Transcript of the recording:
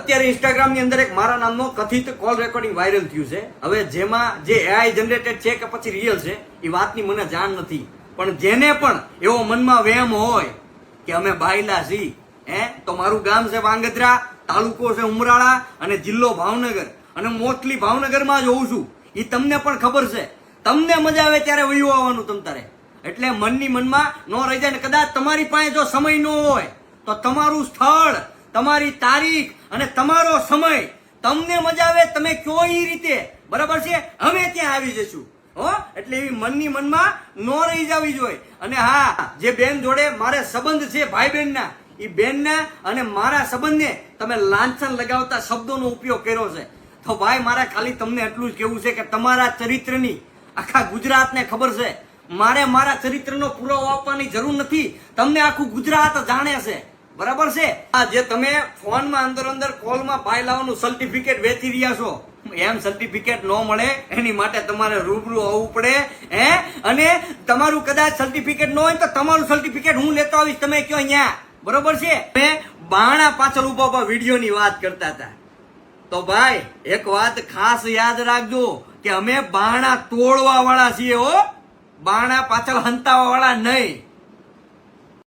અત્યારે ઇન્સ્ટાગ્રામ ની અંદર એક મારા નામનો કથિત કોલ રેકોર્ડિંગ વાયરલ થયું છે. હવે જેમાં જે એઆઈ જનરેટેડ છે કે પછી રિયલ છે એ વાતની મને જાણ નથી, પણ જેને પણ એવો મનમાં વહેમ હોય કે અમે બાયલા છી, તો મારું ગામ છે વાંગધ્રા, તાલુકો છે ઉમરાળા અને જિલ્લો ભાવનગર, અને મોસ્ટલી ભાવનગરમાં જ હોઉં છું. એ તમને પણ ખબર છે. તમને મજા આવે ત્યારે વયું આવવાનું તમ તારે, એટલે મનની મનમાં ન રહી જાય. ને કદાચ તમારી પાસે જો સમય ન હોય તો તમારું સ્થળ, તમારી તારીખ અને તમારો સમય તમને મજા આવે તમે કયો એ રીતે, બરાબર છે, અમે ત્યાં આવી જશું. એટલે એવી મનની મનમાં ન રહી જવી જોઈએ. અને હા, જે બેન જોડે મારે સંબંધ છે ભાઈ બહેનના, એ બેનના અને મારા સંબંધને તમે લાંછન લગાવતા શબ્દોનો ઉપયોગ કર્યો છે, તો ભાઈ મારે ખાલી તમને એટલું જ કહેવું છે કે તમારા ચરિત્રની આખા ગુજરાતને ખબર છે. મારે મારા ચરિત્રનો પુરાવો આપવાની જરૂર નથી, તમને આખું ગુજરાત જાણે છે, બરાબર છે. આ જે તમે ફોનમાં અંદર કોલમાં ભાઈ લાવવાનું સર્ટિફિકેટ વેચી રહ્યા છો, એમ સર્ટિફિકેટ ન મળે એની માટે તમારે રૂબરૂ આવવું પડે. અને તમારું કદાચ સર્ટિફિકેટ ન હોય તો તમારું સર્ટિફિકેટ હું લેતો આવીશ, તમે કયો અહીંયા, બરોબર છે. મેં બાણા પાછળ ઉભા વિડીયો ની વાત કરતા હતા, તો ભાઈ એક વાત ખાસ યાદ રાખજો કે અમે બાણા તોડવા વાળા છીએ, બાણા પાછળ હંતાવા વાળા નહીં.